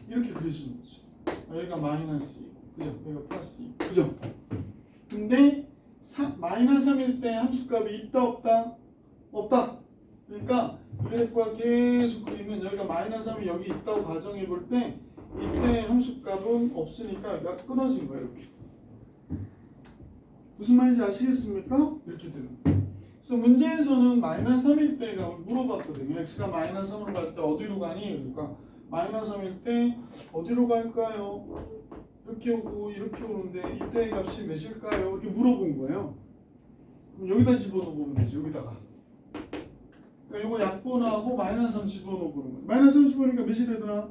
이렇게 그려주는 거지. 여기가 마이너스 2, 그죠? 여기가 플러스 2, 그죠? 근데 마이너스 3일 때 함수값이 있다 없다? 없다. 그러니까 그래프가 계속 그리면 여기가 마이너스 3이 여기 있다고 가정해 볼 때 이때 함수값은 없으니까 여기가 끊어진 거야 이렇게. 무슨 말인지 아시겠습니까? 이렇게 되는 거예요. 그래서 문제에서는 마이너스 3일 때가 물어봤거든요. x가 마이너스 3으로 갈 때 어디로 가니? 그러니까 마이너스 3일 때 어디로 갈까요? 이렇게 오고 이렇게 오는데 이때의 값이 몇일까요? 이렇게 물어본 거예요. 그럼 여기다 집어넣으면 되지. 여기다가. 그러니까 이거 약분하고 마이너스 3 집어넣어보는 거예요. 마이너스 3 집어넣으니까 몇이 되더라?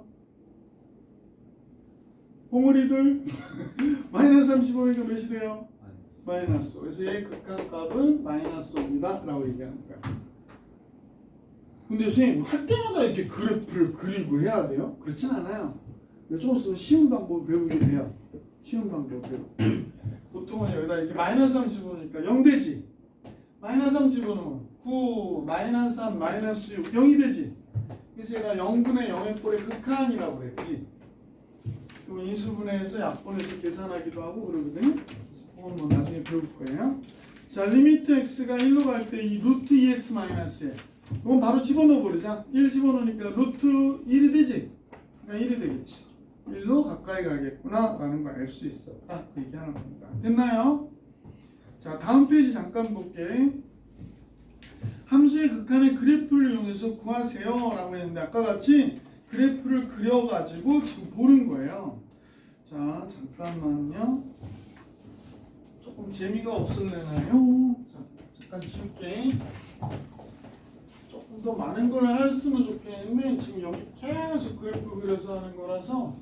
봉우리들 마이너스 3 집어넣으니까 몇이 돼요? 마이너스. 그래서 얘의 극한값은 마이너스 5입니다 라고 얘기하는 거예요. 근데 선생님 할 때마다 이렇게 그래프를 그리고 해야 돼요? 그렇진 않아요. 좀 있으면 쉬운 방법 배우게 돼요. 쉬운 방법 배우고 보통은 여기다 이렇게 마이너스 3 집어넣으니까 0 되지. 마이너스 3 집어넣으면 9 마이너스 3 마이너스 6 0이 되지. 그래서 얘가 0분의 0의 꼴의 극한이라고 그래. 그치? 그럼 인수분해해서 약분해서 계산하기도 하고 그러거든요. 그건 뭐 나중에 배울 거예요. 자, 리미트 x가 1로 갈 때 이 루트 2x 마이너스에 이건 바로 집어넣어 버리자. 1 집어넣으니까 루트 1이 되지. 그러니까 1이 되겠지. 1로 가까이 가겠구나 라는 걸 알 수 있어. 딱 그 얘기하는 겁니다. 됐나요? 자, 다음 페이지 잠깐 볼게. 함수의 극한의 그래프를 이용해서 구하세요 라고 했는데 아까 같이 그래프를 그려가지고 지금 보는 거예요. 자, 잠깐만요. 조금 재미가 없을래나요? 자, 잠깐 지울게. 조금 더 많은 걸 했으면 좋겠는데 지금 여기 계속 그래프 그려서 하는 거라서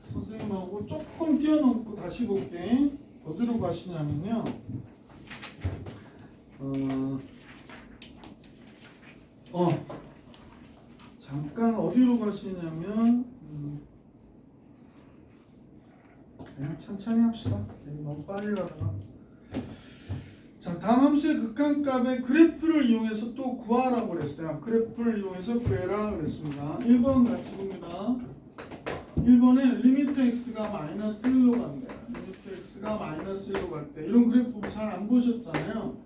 선생님하고 조금 띄워놓고 다시 볼게. 어디로 가시냐면요. 잠깐 어디로 가시냐면 그냥 천천히 합시다. 너무 빨리 가다가. 자, 다음 함수의 극한값의 그래프를 이용해서 또 구하라고 그랬어요. 그래프를 이용해서 구해라 그랬습니다. 1번 같이 봅니다. 1번에 리미트 x가 마이너스 1로 간대요. 리미트 x가 마이너스 1로 갈 때 이런 그래프 잘 안 보셨잖아요.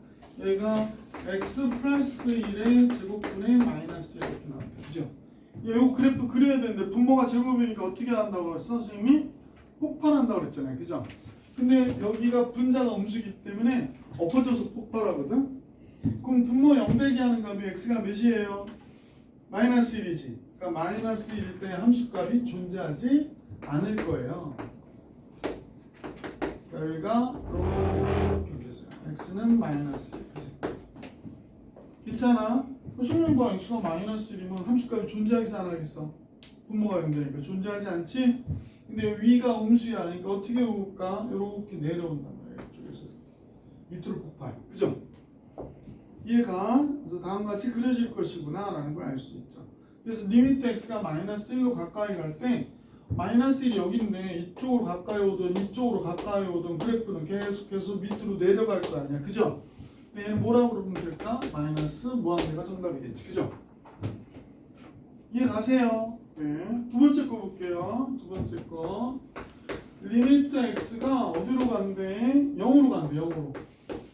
얘가 x 플러스 1의 제곱분의 마이너스 이렇게 나와요. 그죠? 이 그래프 그려야 되는데 분모가 제곱이니까 어떻게 한다고 그랬어? 선생님이 폭발한다고 그랬잖아요. 그죠? 근데 여기가 분자가 음수기 때문에 엎어져서 폭발하거든? 그럼 분모 0되게 하는 값이 x가 몇이에요? 마이너스 1이지. 그러니까 마이너스 1일 때 함수값이 존재하지 않을 거예요. 여기가 이렇게 됐어요. x는 마이너스 1. 괜찮아? 소명과 x가 마이너스 1이면 함수값이 존재하겠어 안 하겠어? 분모가 0되니까 존재하지 않지? 근데 위가 음수야. 그러니까 어떻게 올까? 이렇게 내려온단 말이에요. 이쪽에서 밑으로 폭발. 그죠? 얘가 그래서 다음과 같이 그려질 것이구나 라는 걸 알 수 있죠. 그래서 리미트 x가 마이너스 1로 가까이 갈 때 마이너스 1이 여기인데 이쪽으로 가까이 오든 이쪽으로 가까이 오든 그래프는 계속해서 밑으로 내려갈 거 아니야. 그죠? 얘는 뭐라고 부르면 될까? 마이너스 무한대가 정답이겠지. 그죠? 이해 가세요? 네. 두 번째 거 볼게요. 두 번째 거. 리미트 x가 어디로 간대? 0으로 간대. 0으로.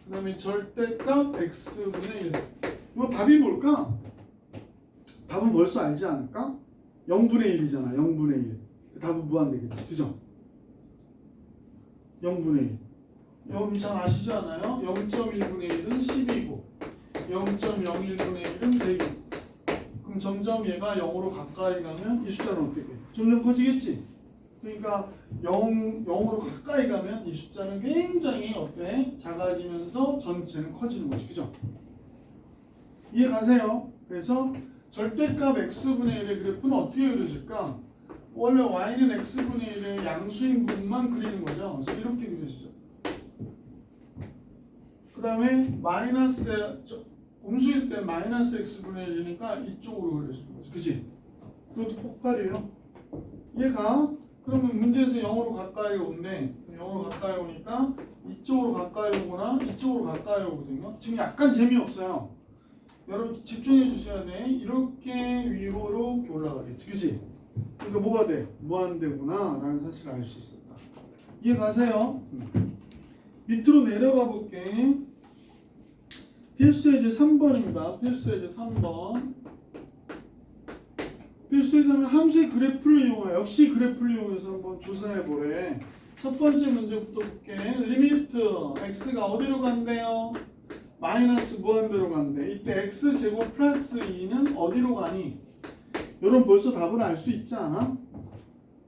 그 다음에 절대값 x분의 1. 이거 답이 뭘까? 답은 벌써 알지 않을까? 0분의 1이잖아. 0분의 1. 답은 무한대겠지. 그죠? 0분의 1. 여러분 잘 아시지 않아요? 0.1분의 1은 10이고 0.01분의 1은 100이고 그럼 점점 얘가 0으로 가까이 가면 이 숫자는 어떻게 돼? 점점 커지겠지? 그러니까 0으로 가까이 가면 이 숫자는 굉장히 어때? 작아지면서 전체는 커지는 거지. 그죠? 이해 가세요? 그래서 절대값 x분의 1의 그래프는 어떻게 그려질까? 원래 y는 x분의 1의 양수인 부분만 그리는 거죠. 그래서 이렇게 그려지죠. 그 다음에 마이너스 음수일 때 마이너스 x분의 1이니까 이쪽으로 그려지는 거죠. 그치? 그것도 폭발이에요. 얘가 그러면 문제에서 0으로 가까이 온대. 0으로 가까이 오니까 이쪽으로 가까이 오거나 이쪽으로 가까이 오거든요. 지금 약간 재미없어요. 여러분 집중해 주셔야 돼. 이렇게 위로 이렇게 올라가겠지. 그치? 그러니까 뭐가 돼? 무한대구나 라는 사실을 알 수 있었다. 이해 가세요? 밑으로 내려가 볼게. 필수예제 3번입니다. 필수예제 3번. 필수예제는 함수의 그래프를 이용하여 역시 그래프를 이용해서 한번 조사해 보래. 첫 번째 문제부터 볼게. 리미트 x가 어디로 간대요? 마이너스 무한대로 간대. 이때 x제곱 플러스 2는 어디로 가니? 여러분 벌써 답을 알 수 있지 않아?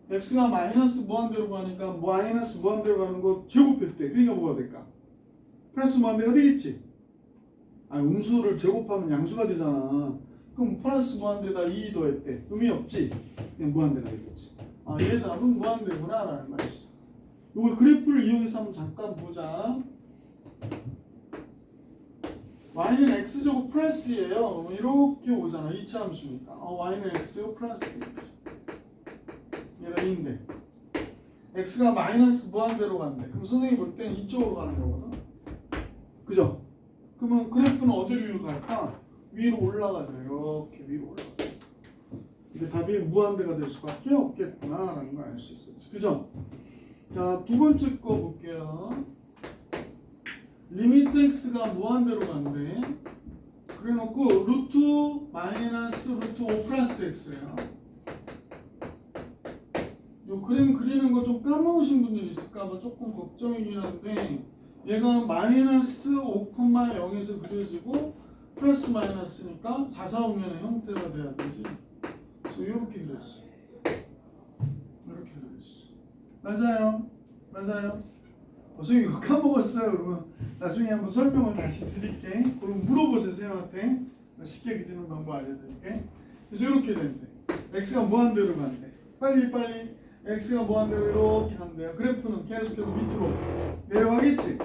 x가 마이너스 무한대로 가니까 마이너스 무한대로 가는 거 제곱했대. 그러니까 뭐가 될까? 플러스 무한대가 되겠지? 아니 음수를 제곱하면 양수가 되잖아. 그럼 플러스 무한대에다 2 더했대. 의미 없지? 그냥 무한대가 되겠지. 아, 얘 답은 무한대구나 라는 말이지. 이걸 그래프를 이용해서 한번 잠깐 보자. y는 x제곱 플러스예요. 이렇게 오잖아. 2차 함수니까. y는 x제곱 플러스. 얘가 2인데 x가 마이너스 무한대로 간대. 그럼 선생님이 볼 땐 이쪽으로 가는 거거든. 그죠? 그러면 그래프는 어디로 갈까? 위로 올라가죠. 이렇게 위로 올라가죠. 근데 답이 무한대가 될 수밖에 없겠구나 라는 걸 알 수 있었지. 그죠? 자, 두 번째 거 볼게요. 리미트 x가 무한대로 간대. 그래놓고 루트 마이너스 루트 5 플러스 x예요. 요 그림 그리는 거 좀 까먹으신 분들 있을까봐 조금 걱정이긴 한데, 얘가 마이너스 5,0에서 그려지고 플러스 마이너스니까 4, 4, 5면의 형태가 돼야 되지. 그래서 이렇게 그렸어. 이렇게 그렸어. 맞아요. 맞아요. 선생님 이거 까먹었어요. 그러면 나중에 한번 설명을 다시 드릴게. 그럼 물어보세요 쌤한테. 쉽게 그리는 방법 알려드릴게. 그래서 이렇게 된대. x가 무한대로 간대. 빨리 x가 무한대로 이렇게 간대요. 그래프는 계속해서 밑으로 내려가겠지.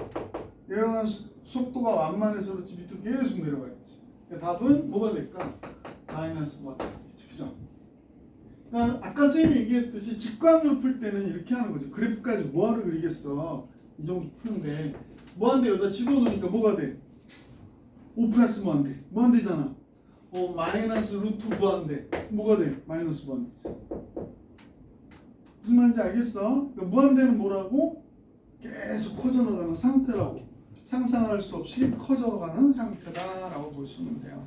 내려가는 속도가 완만해서 그렇지 밑으로 계속 내려가겠지. 그러니까 답은 뭐가 될까? 마이너스 무한대 되겠지. 그죠? 그러니까 아까 선생님이 얘기했듯이 직관으로 풀 때는 이렇게 하는 거지. 그래프까지 뭐하러 그리겠어. 이 정도 푸는데 무한대 여기다 집어넣으니까 뭐가 돼? 5 플러스 무한대. 무한대잖아. 마이너스 루트 무한대. 뭐가 돼? 마이너스 무한대지. 무슨 말인지 알겠어? 그러니까 무한대는 뭐라고? 계속 커져나가는 상태라고. 상상을 할 수 없이 커져가는 상태다라고 보시면 돼요.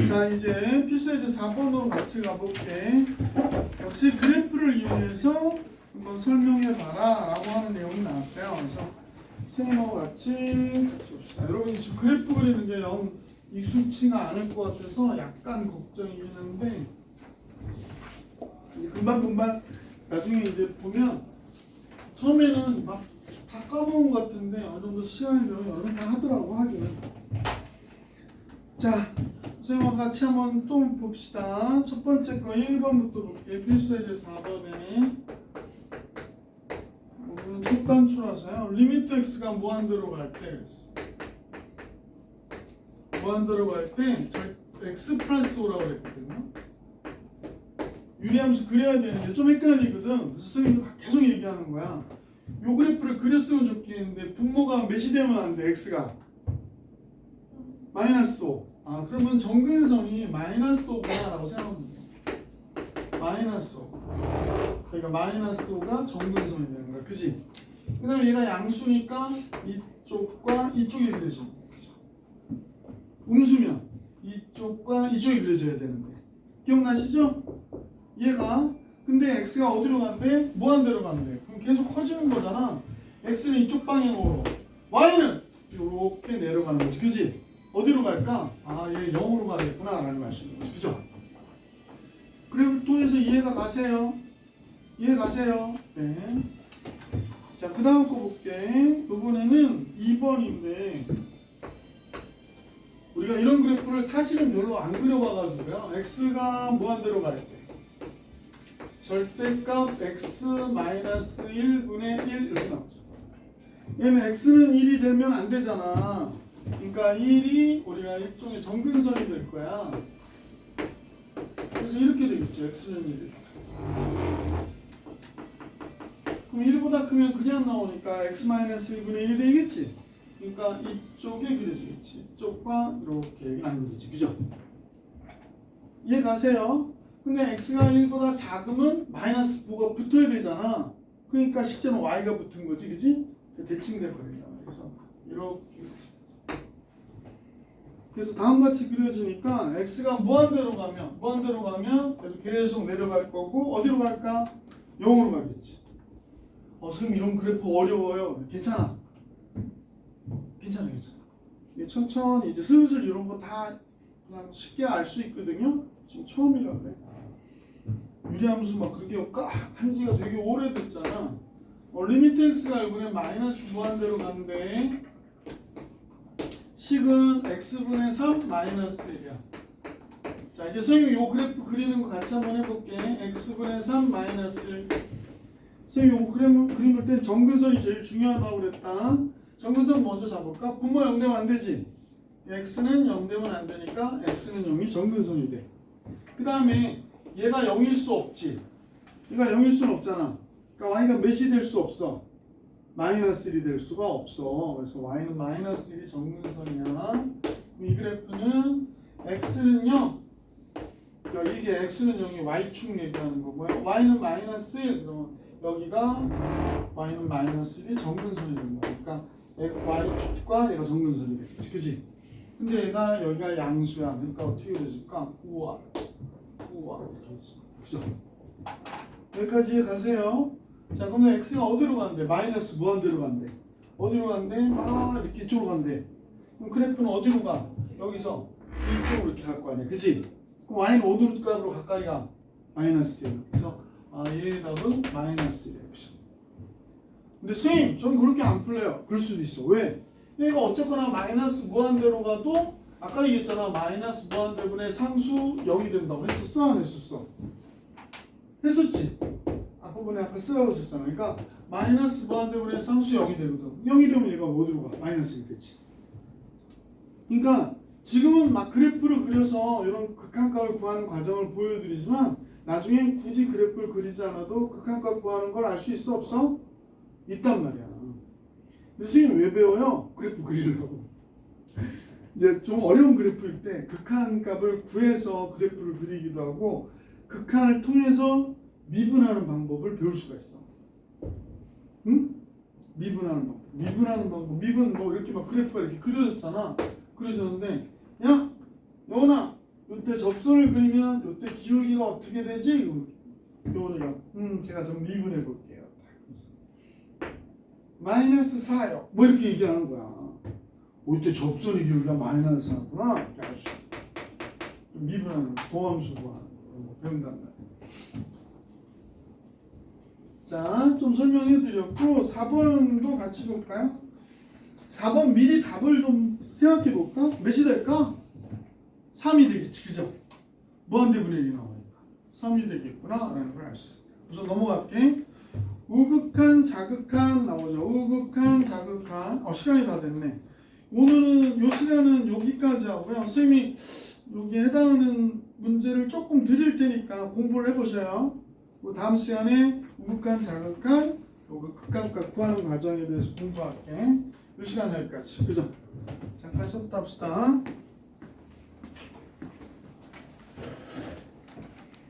자, 이제 필수예제 4번으로 같이 가볼게. 역시 그래프를 이용해서 한번 설명해봐라 라고 하는 내용이 나왔어요. 그래서 선생님하고 같이 봅시다. 여러분 지금 그래프 그리는 게 영 익숙치가 않을 것 같아서 약간 걱정이긴 한데, 금방 나중에 이제 보면 처음에는 막 다 까먹은 것 같은데 어느 정도 시간이 되면 여러분 다 하더라고 하기는. 자, 선생님과 같이 한번 또 봅시다. 첫 번째 거 1번부터 볼게요. 필수예제 4번에 이거는 첫 단추라서요. 리미트 x가 무한대로 갈 때 x 플러스 5라고 했거든요. 유리함수 그려야 되는데 좀 헷갈리거든. 그래서 선생님이 계속 얘기하는 거야. 요 그래프를 그렸으면 좋겠는데 분모가 몇이 되면 안 돼? x가 마이너스 5. 아, 그러면 정근선이 마이너스 5구나 라고 생각하면 돼. 마이너스 5. 그러니까 마이너스 5가 정근선이 되는 거야. 그지? 그 다음에 얘가 양수니까 이쪽과 이쪽이 그려져. 그죠? 음수면 이쪽과 이쪽이 그려져야 되는데. 기억나시죠? 얘가 근데 x가 어디로 간대? 무한대로 간대. 그럼 계속 커지는 거잖아. x는 이쪽 방향으로, y는 이렇게 내려가는 거지. 그지? 어디로 갈까? 아, 얘 0으로 가겠구나 라는 말씀인 거지. 그죠? 그래프 통해서 이해가 가세요? 이해 가세요? 네. 자, 그 다음 거 볼게. 이번에는 2번인데 우리가 이런 그래프를 사실은 별로 안 그려봐가지고요. x가 무한대로 갈 때 절대값 x-1분의 1 이렇게 나오죠. 얘는 x는 1이 되면 안 되잖아. 그러니까 1이 우리가 일종의 정근선이 될 거야. 그래서 이렇게 되겠죠. x는 1. 그럼 1보다 크면 그냥 나오니까 x-1분의 1이 되겠지. 그러니까 이쪽에 그려지겠지. 이쪽과 이렇게 나뉘어지지. 그죠? 이해 가세요? 근데 x가 1보다 작으면 마이너스 9가 붙어야 되잖아. 그러니까 실제는 y가 붙은 거지. 그지? 대칭돼 버린다. 그래서 이렇게. 그래서 다음같이 그려지니까 x가 무한대로 가면 계속 내려갈 거고 어디로 갈까? 0으로 가겠지. 선생님 이런 그래프 어려워요. 괜찮아. 괜찮아. 이게 천천히 이제 슬슬 이런 거 다 그냥 쉽게 알 수 있거든요. 지금 처음이라 그래. 유리함수 막 그렇게 한 지가 되게 오래됐잖아. 리미트 x가 이번에 마이너스 무한대로 간대. 식은 x분의 3 마이너스 1이야. 자, 이제 선생님이 요 그래프 그리는 거 같이 한번 해볼게. x분의 3 마이너스 1. 선생님이 요 그림을 볼 땐 정근선이 제일 중요하다고 그랬다. 정근선 먼저 잡을까? 분모 0되면 안 되지. x는 0되면 안 되니까 x는 0이 정근선이 돼. 그 다음에 얘가 0일 수 없지. 얘가 0일 수는 없잖아. 그러니까 y가 몇이 될 수 없어. 마이너스 1이 될 수가 없어. 그래서 y는 마이너스 1이 정근선이야. 이 그래프는 x는 0. 그러니까 이게 x는 0이 y축 얘기하는 거고요. y는 마이너스 1. 그러면 여기가 y는 마이너스 1이 정근선이 되는 거야. 그러니까 y축과 얘가 정근선이 되겠지. 그치? 근데 얘가 여기가 양수야. 그러니까 어떻게 되질까? 우와. 이렇게 되지. 그죠? 여기까지 이해 가세요? 자, 그러면 x가 어디로 간대? 마이너스 무한대로 간대. 어디로 간대? 이렇게 이쪽으로 간대. 그럼 그래프는 어디로 가? 여기서 이쪽으로 이렇게 갈 거 아니야. 그치? 그럼 y는 어디로 값으로 가까이 가? 마이너스 1. 그래서 얘의 답은 마이너스 1이에요. 그죠? 근데 선생님, 저는 그렇게 안 풀려요. 그럴 수도 있어. 왜? 얘가 어쨌거나 마이너스 무한대로 가도 아까 얘기했잖아. 마이너스 무한대분의 상수 0이 된다고 했었어? 안 했었어? 했었지? 앞부분에 아까 쓰라고 했었잖아. 그러니까 마이너스 무한대분의 상수 0이 되거든. 0이 되면 얘가 어디로 가? 마이너스 1이 되지. 그러니까 지금은 막 그래프를 그려서 이런 극한값을 구하는 과정을 보여드리지만 나중에 굳이 그래프를 그리지 않아도 극한값 구하는 걸 알 수 있어? 없어? 있단 말이야. 근데 선생님 왜 배워요? 그래프 그리려고. 이제 좀 어려운 그래프일 때 극한값을 구해서 그래프를 그리기도 하고 극한을 통해서 미분하는 방법을 배울 수가 있어. 응? 미분하는 방법. 미분 뭐 이렇게 막 그래프가 이렇게 그려졌잖아. 그려졌는데 야, 여원아, 이때 접선을 그리면 이때 기울기가 어떻게 되지? 여원이가 제가 좀 미분해 볼게요. 마이너스 4요. 뭐 이렇게 얘기하는 거야. 이때 접선의 기울기가 마이너스 4구나. 이렇게 알 수 있어. 미분하는 도함수 구하는 거 배운단 말이야. 자, 좀 설명해 드렸고 4번도 같이 볼까요? 4번 미리 답을 좀 생각해 볼까? 몇이 될까? 3이 되겠지. 그죠? 무한대분의 1이 나오니까 3이 되겠구나 라는 걸 알 수 있어요. 우선 넘어갈게. 우극한, 자극한 나오죠. 우극한, 자극한. 시간이 다 됐네. 오늘은 요 시간은 여기까지 하고요. 선생님이 여기에 해당하는 문제를 조금 드릴 테니까 공부를 해보셔요. 다음 시간에 우극한, 자극한, 극한값 구하는 과정에 대해서 공부할게. 요 시간 여기까지. 그죠? 잠깐 쉬었다 합시다.